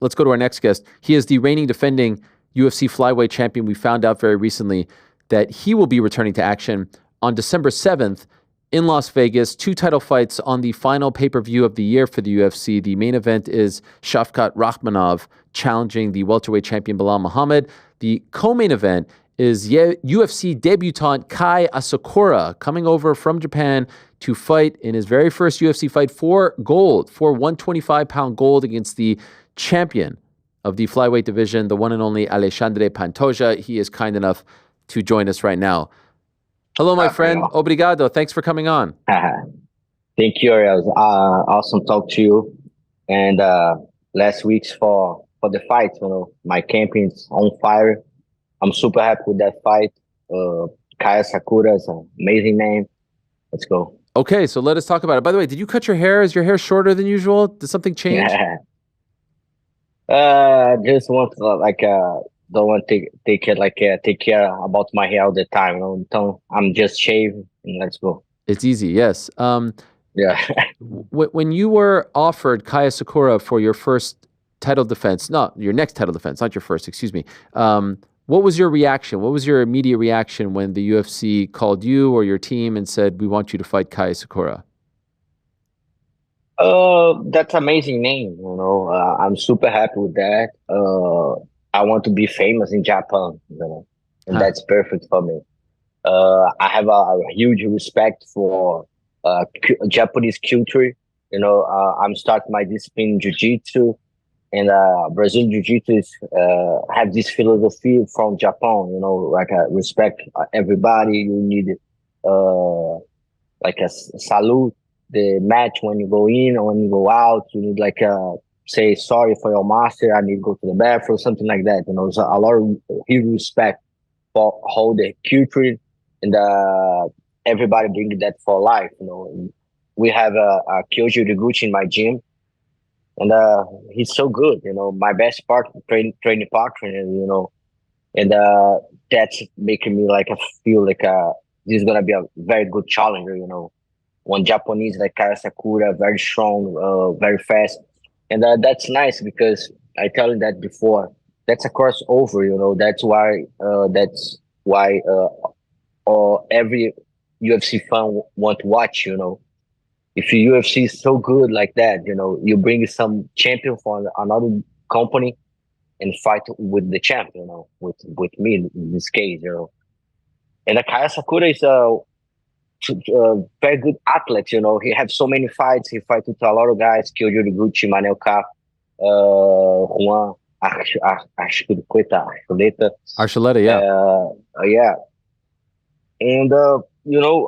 let's go to our next guest. He is the reigning defending UFC flyweight champion. We found out very recently that he will be returning to action on December 7th in Las Vegas. 2 title fights on the final pay-per-view of the year for the UFC. The main event is Shavkat Rakhmonov challenging the welterweight champion Belal Muhammad. The co-main event is UFC debutant Kai Asakura coming over from Japan to fight in his very first UFC fight for gold, for 125-pound gold against the champion of the flyweight division, the one and only Alexandre Pantoja. He is kind enough to join us right now. Hello, my friend. Obrigado. Thanks for coming on. Thank you, Ariel. Awesome talk to you. And last week's for the fight, my campaign's on fire. I'm super happy with that fight. Kai Asakura is an amazing name. Let's go. Okay, so let us talk about it. By the way, did you cut your hair? Is your hair shorter than usual? Did something change? Just want to don't want to take care about my hair all the time. So I'm just shaving and let's go. It's easy, yes. Yeah. When you were offered Kai Asakura for your first title defense, your next title defense, not your first, excuse me. What was your reaction? What was your immediate reaction when the UFC called you or your team and said, we want you to fight Kai Asakura? That's an amazing name. I'm super happy with that. I want to be famous in Japan, and that's perfect for me. I have a huge respect for Japanese culture. I'm starting my discipline Jiu-Jitsu. And Brazilian Jiu-Jitsu have this philosophy from Japan, respect everybody. You need a salute the match when you go in or when you go out. You need say sorry for your master. I need to go to the bathroom, something like that. There's a lot of huge respect for how the culture and everybody bring that for life. We have a Kyoji Horiguchi in my gym. And he's so good, my best training partner, and that's making me feel like this is gonna be a very good challenger, One Japanese like Kai Asakura, very strong, very fast, and that's nice because I tell you that before. That's a crossover, That's why every UFC fan want to watch, If your UFC is so good like that, you bring some champion from another company and fight with the champion, with me in this case, And Kai Asakura is a very good athlete, He has so many fights. He fights with a lot of guys: Kyoji Horiguchi, Manel Cap, Juan Archuleta, yeah. Yeah. And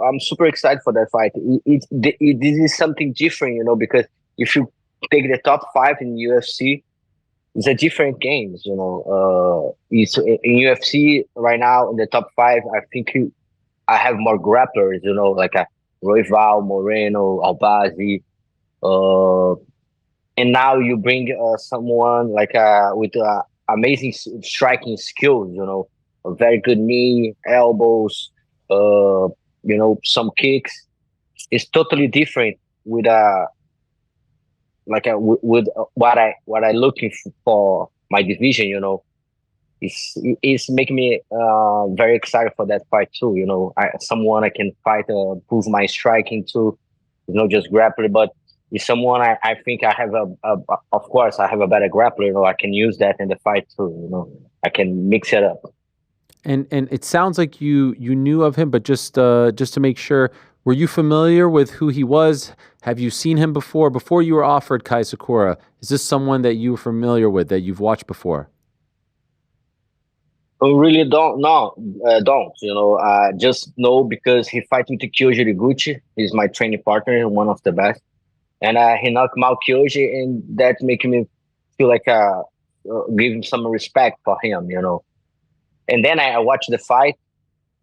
I'm super excited for that fight. This is something different, because if you take the top 5 in UFC, it's a different game. It's in UFC right now in the top 5. I think I have more grapplers, like a Royval, Moreno, Albazi, and now you bring someone with amazing striking skills, a very good knee, elbows. Some kicks. It's totally different with with what I looking for my division. It's making me very excited for that fight too. Someone I can fight, prove my striking too. Just grappling, but with someone I think I have of course I have a better grappler. I can use that in the fight too. I can mix it up. And it sounds like you knew of him, but just to make sure, were you familiar with who he was? Have you seen him before? Before you were offered Kai Asakura, is this someone that you were familiar with, that you've watched before? I really don't know. Don't. I just know because he fights with Kyoji Horiguchi. He's my training partner, one of the best. And he knocked him out Kyoji, and that making me feel like give him some respect for him, And then I watched the fight,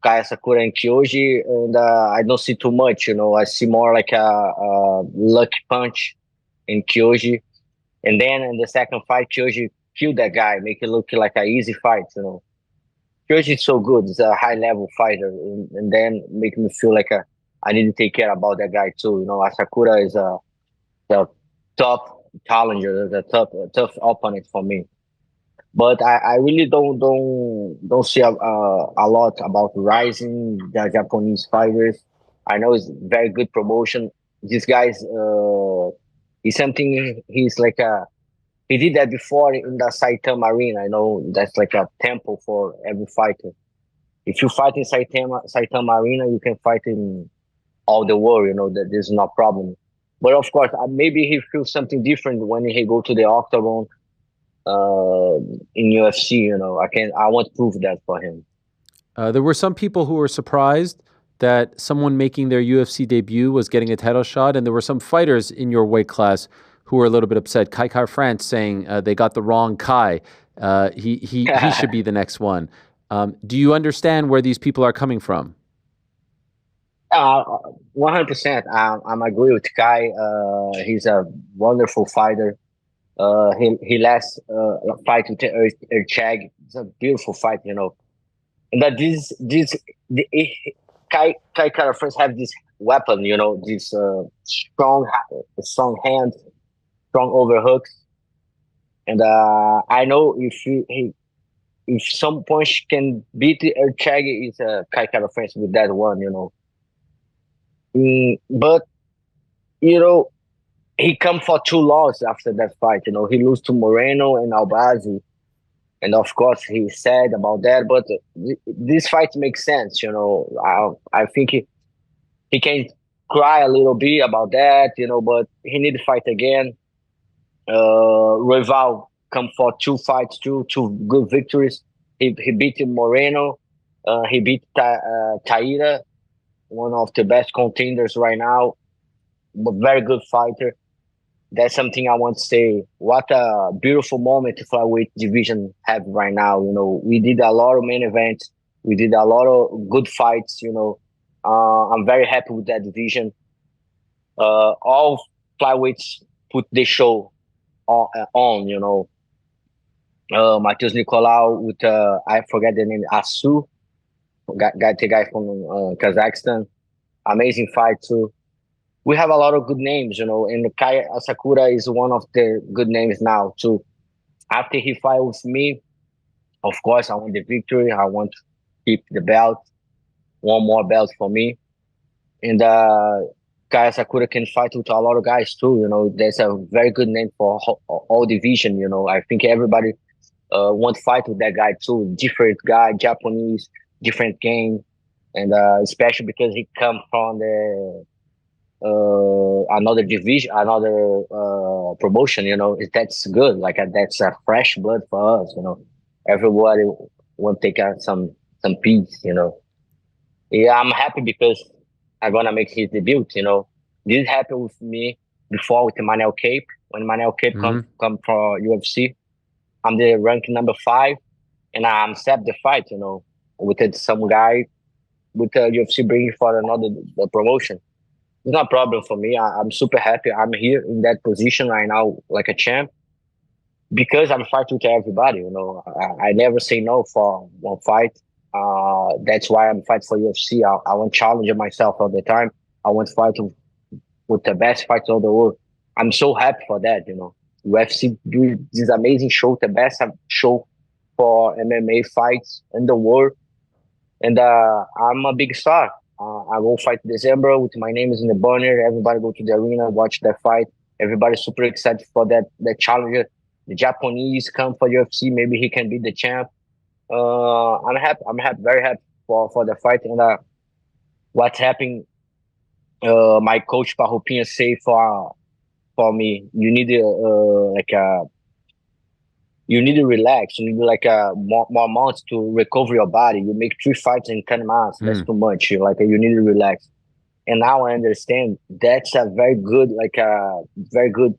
Kai Asakura and Kyoji, and I don't see too much, I see more like a lucky punch in Kyoji. And then in the second fight, Kyoji killed that guy, make it look like an easy fight, Kyoji is so good. He's a high-level fighter. And then make me feel like I need to take care about that guy too. Asakura is the top challenger, as a tough opponent for me. But I really don't see a lot about rising the Japanese fighters. I know it's very good promotion. This guy's he's something. He's like a he did that before in the Saitama Arena. I know that's like a temple for every fighter. If you fight in Saitama Arena, you can fight in all the world. You know that there's no problem. But of course, maybe he feels something different when he go to the octagon in UFC. You know, I want to prove that for him. There were some people who were surprised that someone making their UFC debut was getting a title shot, and there were some fighters in your weight class who were a little bit upset. Kai France saying they got the wrong Kai. He should be the next one. Do you understand where these people are coming from? 100%. I'm agree with Kai. He's a wonderful fighter. He last fight with Erchag. It's a beautiful fight, you know. And that Kai Kara first have this weapon, you know, this strong hand, strong overhooks, and I know if some punch can beat Erchag, is Kai Kara France with that one, you know. But you know, he come for two losses after that fight. You know, he lose to Moreno and Albazi, and of course he's sad about that. But this fight makes sense. You know, I think he can cry a little bit about that. You know, but he need to fight again. Rival come for two fights, two good victories. He beat Moreno. He beat Taira, one of the best contenders right now. But very good fighter. That's something I want to say. What a beautiful moment the flyweight division have right now. You know, we did a lot of main events. We did a lot of good fights. You know, I'm very happy with that division. All flyweights put the show on. You know, Matheus Nicolau with I forget the name, Asu, the guy from Kazakhstan. Amazing fight too. We have a lot of good names, you know, and Kai Asakura is one of the good names now too. After he fight with me, of course, I want the victory. I want to keep the belt, one more belt for me. And Kai Asakura can fight with a lot of guys too. You know, there's a very good name for all division. You know, I think everybody want to fight with that guy too. Different guy, Japanese, different game, and especially because he come from the another division, another promotion. You know, that's good. Like that's a fresh blood for us. You know, everybody want to take some peace. You know, yeah, I'm happy because I'm gonna make his debut. You know, this happened with me before with Manel Cape. When Manel Cape come for UFC, I'm the rank number 5, and I'm accept the fight. You know, with some guy with UFC bringing for another promotion. It's not a problem for me. I'm super happy. I'm here in that position right now, like a champ, because I'm fighting with everybody. You know, I never say no for one fight. That's why I'm fighting for UFC. I want to challenge myself all the time. I want to fight with the best fighters of the world. I'm so happy for that. You know, UFC do this amazing show, the best show for MMA fights in the world, and I'm a big star. I will fight December with my name is in the banner. Everybody go to the arena, watch that fight. Everybody's super excited for that challenger. The Japanese come for UFC. Maybe he can be the champ. I'm happy. I'm happy, very happy for the fight. And what's happening? My coach Parrupinha say for me, you need you need to relax. You need like more months to recover your body. You make 3 fights in 10 months. That's too much. You need to relax. And now I understand that's a very good very good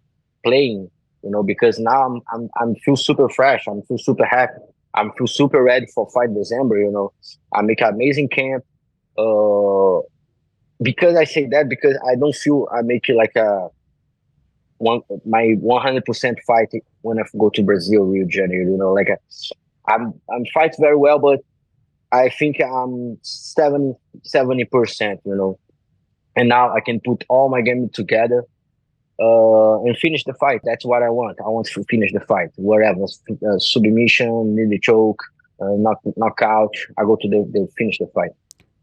playing. You know, because now I'm feel super fresh. I'm feel super happy. I'm feel super ready for fight December. You know, I make an amazing camp. Because I say that because I don't feel I make it like my 100% fight when I go to Brazil, Rio de Janeiro. You know, I'm fight very well, but I think I'm 70%. You know, and now I can put all my game together and finish the fight. That's what I want. I want to finish the fight, wherever, submission, nearly choke, knockout. I go to the finish the fight.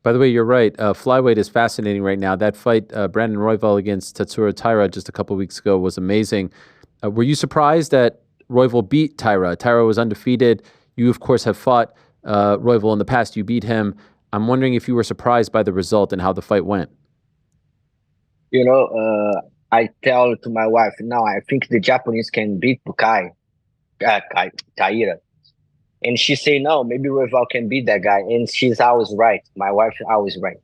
By the way, you're right. Flyweight is fascinating right now. That fight, Brandon Royval against Tatsuro Taira just a couple of weeks ago was amazing. Were you surprised that Royval beat Taira? Taira was undefeated. You, of course, have fought Royval in the past. You beat him. I'm wondering if you were surprised by the result and how the fight went. You know, I tell to my wife, now I think the Japanese can beat Taira. And she say, no, maybe Royval can beat that guy. And she's always right. My wife is always right.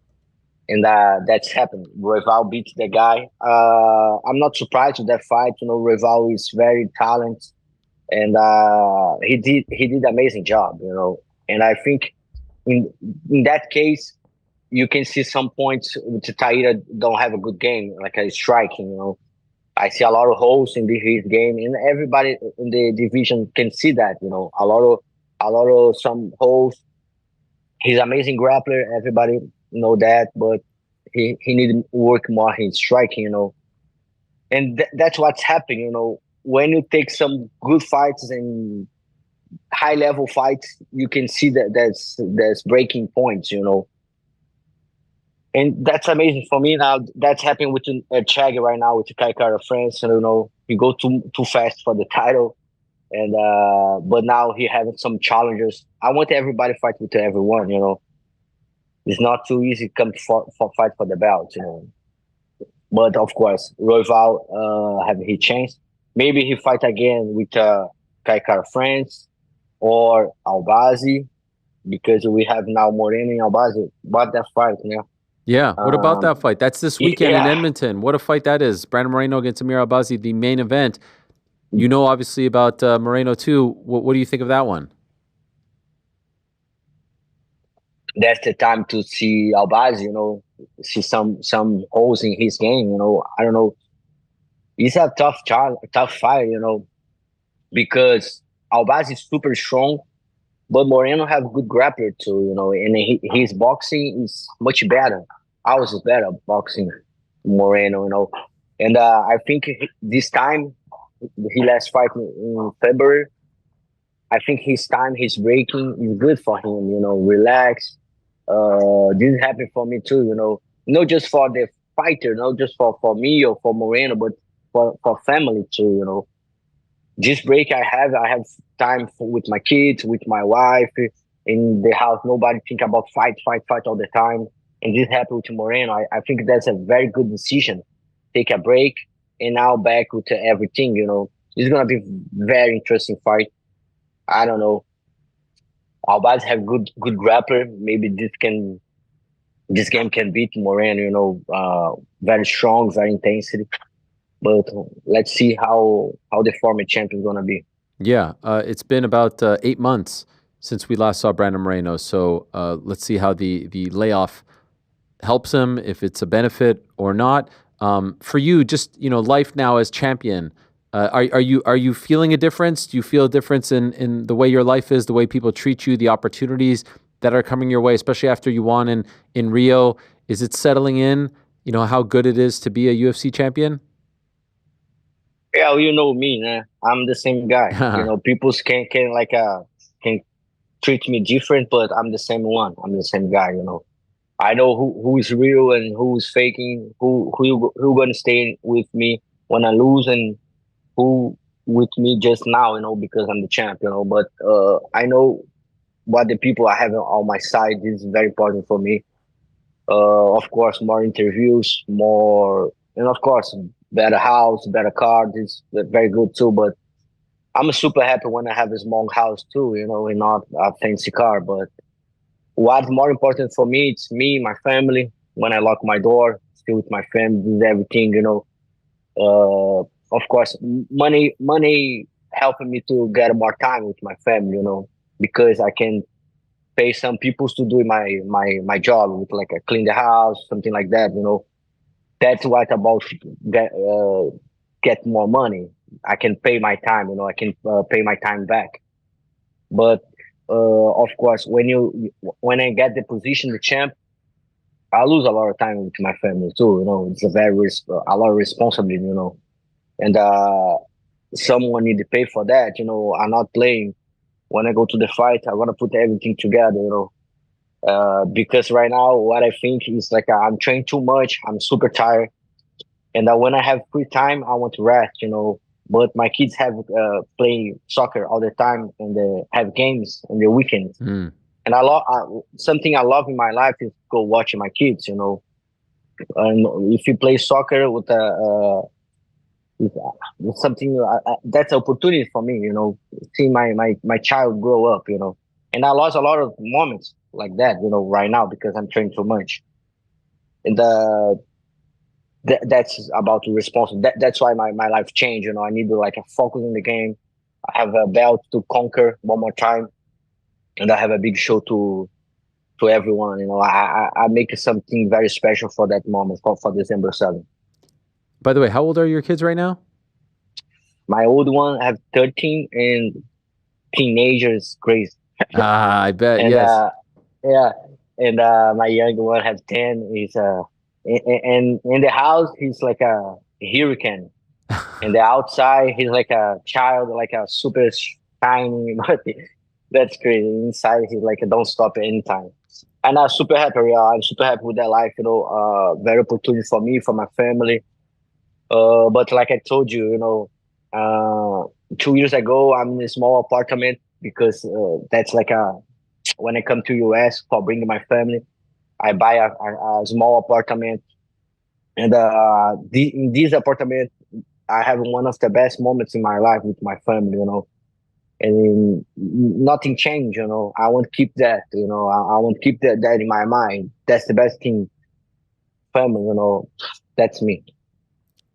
And that's happened. Royval beat the guy. I'm not surprised with that fight. You know, Royval is very talented. And he did amazing job, you know. And I think in that case, you can see some points which Taira don't have a good game, like a striking, you know. I see a lot of holes in his game, and everybody in the division can see that, you know. A lot of some holes. He's amazing grappler, everybody know that, but he need to work more his striking, you know. And that's what's happening, you know. When you take some good fights and high level fights, you can see that there's breaking points, you know. And that's amazing for me now. That's happening with Chag right now with Kai France. You know, he go too fast for the title, and but now he having some challenges. I want everybody fight with everyone. You know, it's not too easy to come for fight for the belt. You know, but of course, Royval have his chance. Maybe he fight again with Kai France or Albazi, because we have now Moreno and Albazi. What that fight, you know? Yeah. What about that fight? That's this weekend in Edmonton. What a fight that is. Brandon Moreno against Amir Albazi, the main event. You know, obviously, about Moreno, too. What do you think of that one? That's the time to see Albazi, you know, see some holes in his game, you know. I don't know. It's a tough fight, you know, because Albazi is super strong, but Moreno have good grappler too, you know, and his boxing is much better. Ours is better boxing, Moreno, you know. And I think this time, he last fight in February, I think his breaking is good for him, you know, relax. This happened for me too, you know, not just for the fighter, not just for me or for Moreno, but for family too, you know. This break I have time with my kids, with my wife, in the house. Nobody think about fight all the time. And this happened with Moreno. I think that's a very good decision. Take a break and now back with everything, you know. It's gonna be very interesting fight. I don't know. Albazi have good grappler. Maybe this game can beat Moreno, you know, very strong, very intensity. But let's see how the former champion is gonna be. Yeah, it's been about 8 months since we last saw Brandon Moreno. So let's see how the layoff helps him, if it's a benefit or not. For you, just, you know, life now as champion, are you feeling a difference? Do you feel a difference in the way your life is, the way people treat you, the opportunities that are coming your way, especially after you won in Rio? Is it settling in? You know how good it is to be a UFC champion? Yeah, you know me, man. I'm the same guy. You know, people can treat me different, but I'm the same one. I'm the same guy. You know, I know who is real and who is faking. Who gonna stay with me when I lose, and who with me just now. You know, because I'm the champ. You know, but I know what the people I have on my side is very important for me. Of course, more interviews, more, and of course, better house, better car. This is very good too. But I'm super happy when I have a small house too, you know, and not a fancy car. But what's more important for me, it's me, my family. When I lock my door, still with my family, do everything, you know. Of course, money helping me to get more time with my family, you know, because I can pay some people to do my job with, like, a clean the house, something like that, you know. That's what about get more money. I can pay my time, you know. I can pay my time back. But of course, when I get the position, the champ, I lose a lot of time with my family too. You know, it's a lot of responsibility. You know, and someone need to pay for that. I'm not playing. When I go to the fight, I want to put everything together. Because right now, what I think is like I'm training too much. I'm super tired, and when I have free time, I want to rest. But my kids have play soccer all the time, and they have games on the weekends. Mm. And something I love in my life is go watching my kids. And if you play soccer with something that's an opportunity for me. Seeing my child grow up. And I lost a lot of moments like that. Right now because I'm training too much, and that's about the responsibility. That's why my life changed. I need to like focus in the game. I have a belt to conquer one more time, and I have a big show to everyone. I make something very special for that moment for December 7th. By the way, how old are your kids right now? My old one have 13 and teenagers crazy. I bet. And Yes. yeah, and my younger one has 10. He's and in the house he's like a hurricane. And the outside he's like a child, like a super shiny. But that's crazy. Inside he's like a don't stop anytime. And I'm super happy. I'm super happy with that life. Very opportunity for me, for my family. But like I told you, 2 years ago, I'm in a small apartment because that's like when I come to US for bringing my family, I buy a small apartment, and in this apartment, I have one of the best moments in my life with my family. And nothing changed. I want to keep that. I want to keep that in my mind. That's the best thing. Family. That's me.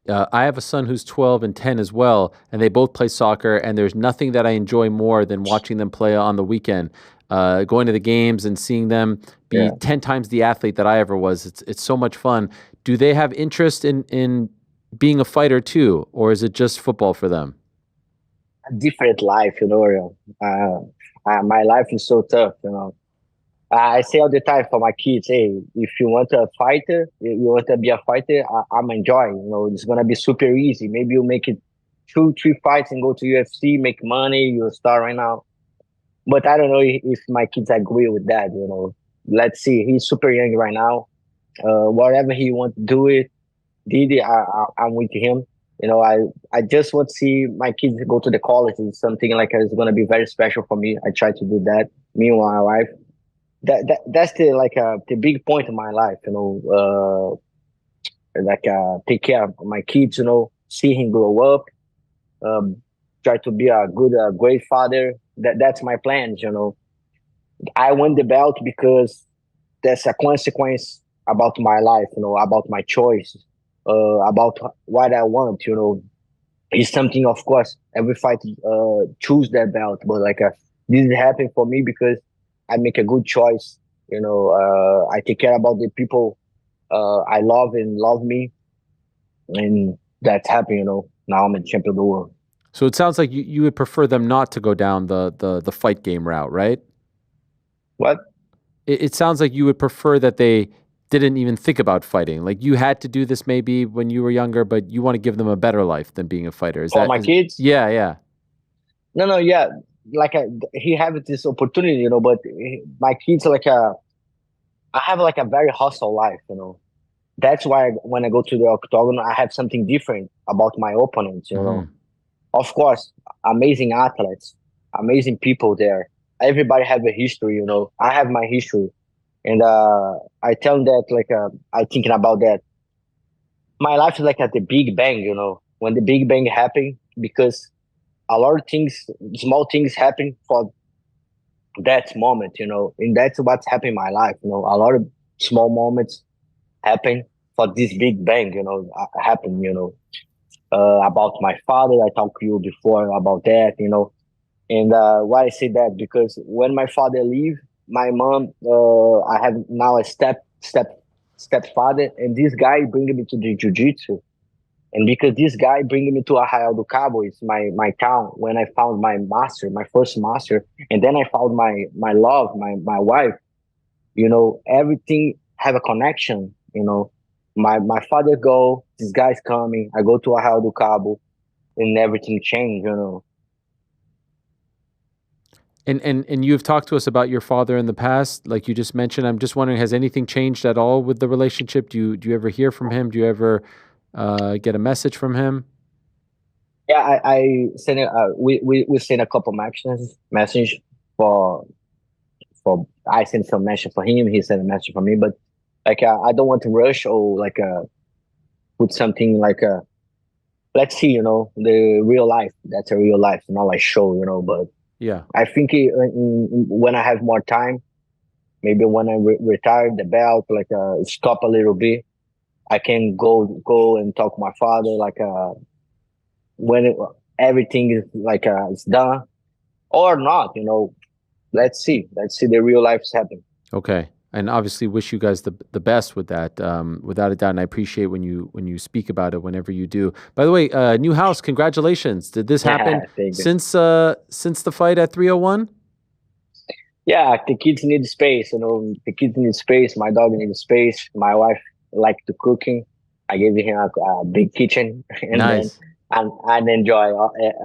I have a son who's 12 and 10 as well, and they both play soccer, and there's nothing that I enjoy more than watching them play on the weekend. Going to the games and seeing them be 10 times the athlete that I ever was. It's so much fun. Do they have interest in being a fighter too, or is it just football for them? A different life, Ariel. My life is so tough. I say all the time for my kids, hey, if you want a fighter, you want to be a fighter, I'm enjoying. It's gonna be super easy. Maybe you make it 2, 3 fights and go to UFC, make money, you're a star right now. But I don't know if my kids agree with that. Let's see. He's super young right now. Whatever he wants to do it, I'm with him. I just want to see my kids go to the college. It's something like it's gonna be very special for me. I try to do that. Me and my wife. That's the big point in my life. Take care of my kids. See him grow up. Try to be a good, great father. That's my plans. I want the belt because that's a consequence about my life. About my choice. About what I want. It's something, of course, every fight choose that belt, but this is happening for me because I make a good choice. I take care about the people I love and love me, and that's happy. Now I'm a champion of the world. So it sounds like you would prefer them not to go down the fight game route, right? What? It sounds like you would prefer that they didn't even think about fighting. Like you had to do this maybe when you were younger, but you want to give them a better life than being a fighter. For my kids? Yeah, yeah. No, yeah. He have this opportunity, but my kids I have a very hostile life, That's why when I go to the octagon, I have something different about my opponents, Of course, amazing athletes, amazing people there. Everybody have a history, I have my history. And I tell them that I thinking about that. My life is like at the Big Bang, when the Big Bang happened, because a lot of things, small things happen for that moment, and that's what's happened in my life. A lot of small moments happen for this Big Bang, happen, about my father. I talked to you before about that, and why I say that, because when my father leave, my mom, I have now a stepfather, and this guy bringing me to the jiu-jitsu. And because this guy bringing me to Arraial do Cabo, it's my town, when I found my master, my first master, and then I found my love, my wife, everything have a connection, My father go, this guy's coming, I go to Arraial do Cabo, and everything changed, you know. And you've talked to us about your father in the past, like you just mentioned. I'm just wondering, has anything changed at all with the relationship? Do you ever hear from him? Do you ever get a message from him? Yeah, I sent we sent a couple message for I sent some message for him. He sent a message for me, but like I don't want to rush or like put something like let's see, you know, the real life. That's a real life, not like show, you know. But Yeah. I think when I have more time, maybe when I retire the belt, like stop a little bit, I can go and talk to my father, like when everything is like it's done or not, you know. Let's see the real life's happen. Okay. And obviously wish you guys the best with that, without a doubt. And I appreciate when you speak about it whenever you do. By the way, new house, congratulations. Did this happen Thank you. since the fight at 301? Yeah, the kids need space, you know. The kids need space. My dog needs space. My wife like to cooking. I gave him a big kitchen, and then Nice. and enjoy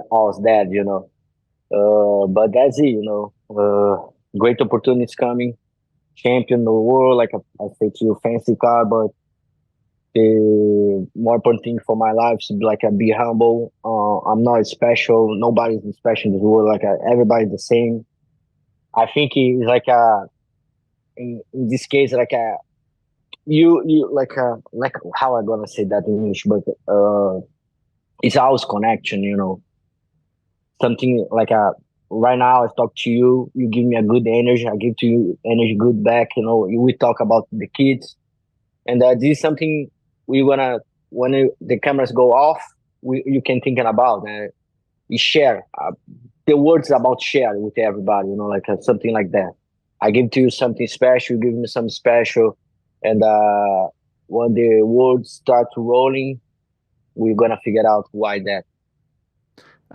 all of that, you know. But that's it, you know. Great opportunities coming. Champion of the world, like I say to you, fancy car, but the more important thing for my life is like be humble. I'm not special. Nobody's special in this world. Like everybody's the same. I think it's like in this case like you like how I gonna say that in English, but it's always connection. You know, something like right now I talk to you, you give me a good energy, I give to you energy good back. You know, we talk about the kids, and this is something we wanna when the cameras go off, you can thinking about you share the words about share with everybody. You know, like something like that. I give to you something special, you give me something special, and when the words start rolling, we're gonna figure out why that.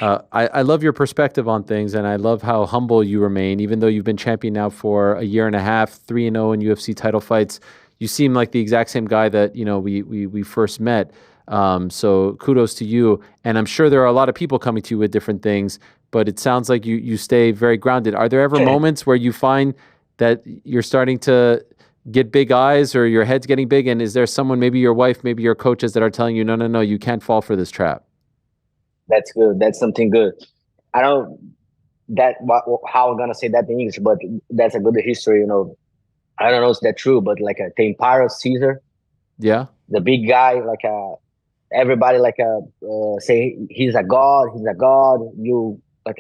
I love your perspective on things, and I love how humble you remain, even though you've been champion now for a year and a half, 3-0 in UFC title fights. You seem like the exact same guy that we first met. So kudos to you, and I'm sure there are a lot of people coming to you with different things, but it sounds like you stay very grounded. Are there ever moments where you find that you're starting to get big eyes or your head's getting big, and is there someone, maybe your wife, maybe your coaches, that are telling you, no, no, no, you can't fall for this trap? That's good. That's something good. I don't how I'm gonna say that in English, but that's a good history. You know, I don't know if that's true, but like the Emperor Caesar, Yeah. the big guy, like everybody like say he's a god, he's a god. You like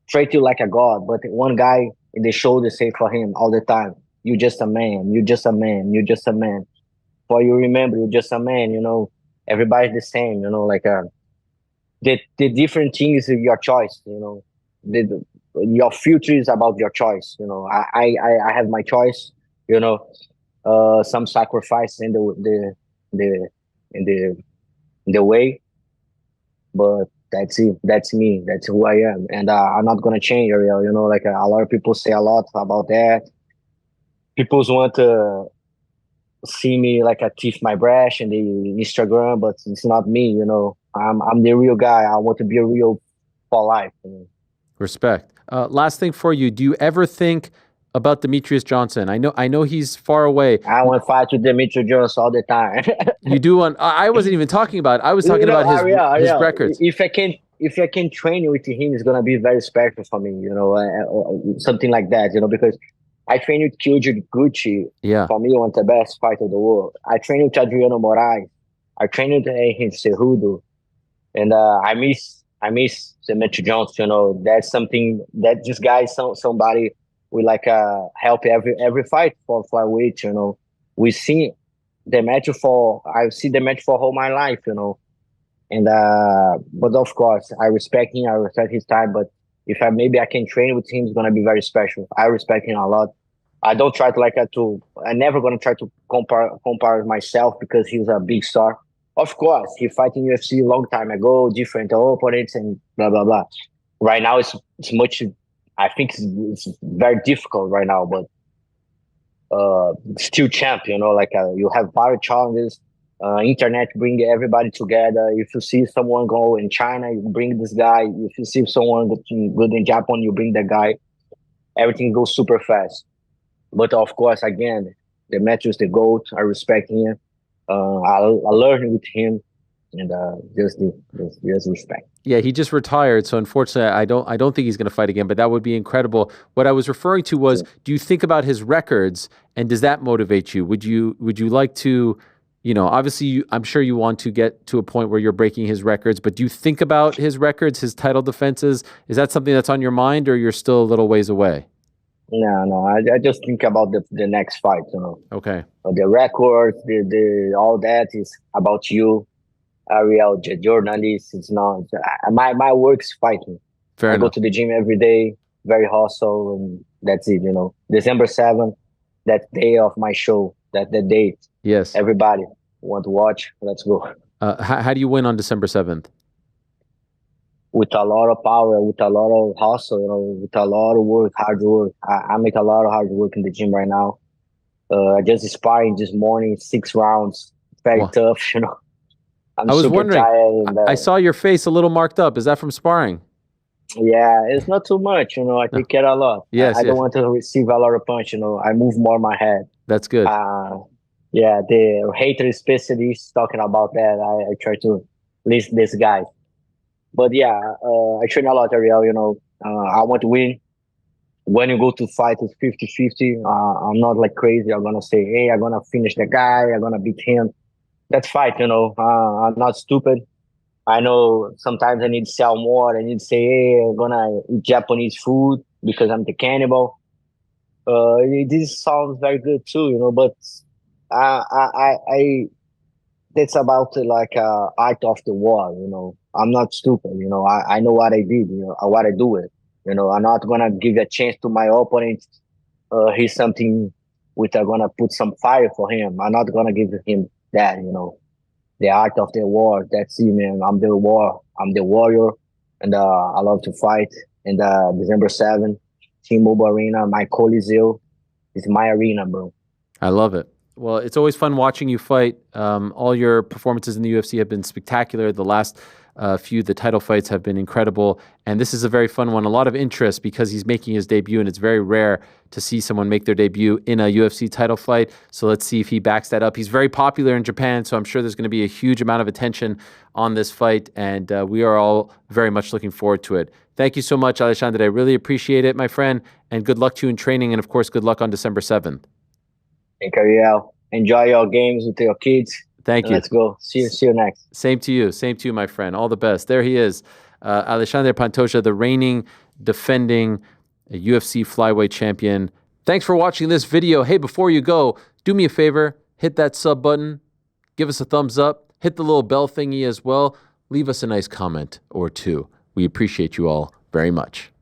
treat you like a god, but one guy in the shoulder say for him all the time, "You just a man. You just a man. You just a man." For you remember, you're just a man. You know, everybody's the same. You know, like the different thing is your choice. You know, your future is about your choice. You know, I have my choice. You know, some sacrifice in the in the in the way, but that's it. That's me. That's who I am, and I'm not gonna change, Ariel. You know, like a lot of people say a lot about that. People want to see me like a thief my brush in the Instagram, but it's not me. You know, I'm the real guy. I want to be a real for life. You know? Respect. Last thing for you. Do you ever think about Demetrious Johnson? I know he's far away. I want to fight with Demetrious Johnson all the time. You do want. I wasn't even talking about it. I was talking You know, about his Ariel, records. if I can train with him, it's gonna be very special for me. You know, something like that. You know, because I trained with Kyoji Horiguchi. Yeah. For me, one of the best fighter of the world. I trained with Adriano Moraes. I trained with Henry Cejudo, and I miss Demetrious Johnson. You know, that's something that this guy is somebody we like help every fight for flyweight. You know, we see the match for I've seen the match for all my life. You know, and but of course I respect him. I respect his time. But if maybe I can train with him, it's gonna be very special. I respect him a lot. I don't try to like to. I never gonna try to compare myself because he's a big star. Of course, he fight in UFC a long time ago, different opponents and blah blah blah. Right now, it's much. I think it's very difficult right now, but still champ. You know, like you have various challenges. Internet bring everybody together. If you see someone go in China, you bring this guy. If you see someone good in Japan, you bring that guy. Everything goes super fast. But of course, again, Demetrious the GOAT. I respect him. I learned with him, and just respect. Yeah, he just retired, so unfortunately, I don't think he's going to fight again. But that would be incredible. What I was referring to was, do you think about his records, and does that motivate you? Would you like to, obviously, I'm sure you want to get to a point where you're breaking his records. But do you think about his records, his title defenses? Is that something that's on your mind, or you're still a little ways away? No. I just think about the next fight. Okay. The records, the all that is about you. Ariel, journalist. It's not my work's fighting. Fair I enough. go to the gym every day, very hustle, and that's it. December 7th, that day of my show, that the date. Yes. Everybody want to watch? Let's go. How do you win on December 7th? With a lot of power, with a lot of hustle, with a lot of work, hard work. I make a lot of hard work in the gym right now. I just sparring this morning, 6 rounds, very tough. I'm I was super wondering, tired. And, I saw your face a little marked up. Is that from sparring? Yeah, it's not too much. I take care a lot. Yes, I don't want to receive a lot of punch. I move more my head. That's good. Yeah, the hater specialists talking about that. I try to list this guy. But yeah, I train a lot, Ariel. I want to win. When you go to fight, it's 50-50. I'm not like crazy. I'm going to say, hey, I'm going to finish the guy. I'm going to beat him. That's fight, I'm not stupid. I know sometimes I need to sell more. I need to say, hey, I'm going to eat Japanese food because I'm the cannibal. This sounds very good too, but I that's about like art of the war, I'm not stupid, I know what I did, what I do it. I'm not gonna give a chance to my opponent. He's something which I'm gonna put some fire for him. I'm not gonna give him that, the art of the war. That's it, man. I'm the warrior, and I love to fight. And December 7th, T-Mobile Arena, my Coliseo is my arena, bro. I love it. Well, it's always fun watching you fight. All your performances in the UFC have been spectacular. The last the title fights have been incredible. And this is a very fun one. A lot of interest because he's making his debut, and it's very rare to see someone make their debut in a UFC title fight. So let's see if he backs that up. He's very popular in Japan, so I'm sure there's going to be a huge amount of attention on this fight, and we are all very much looking forward to it. Thank you so much, Alexandre. I really appreciate it, my friend, and good luck to you in training, and of course, good luck on December 7th. Thank you, Ariel. Enjoy your games with your kids. Thank you. Let's go. See you next. Same to you, my friend. All the best. There he is, Alexandre Pantoja, the reigning, defending UFC flyweight champion. Thanks for watching this video. Hey, before you go, do me a favor, hit that sub button, give us a thumbs up, hit the little bell thingy as well. Leave us a nice comment or two. We appreciate you all very much.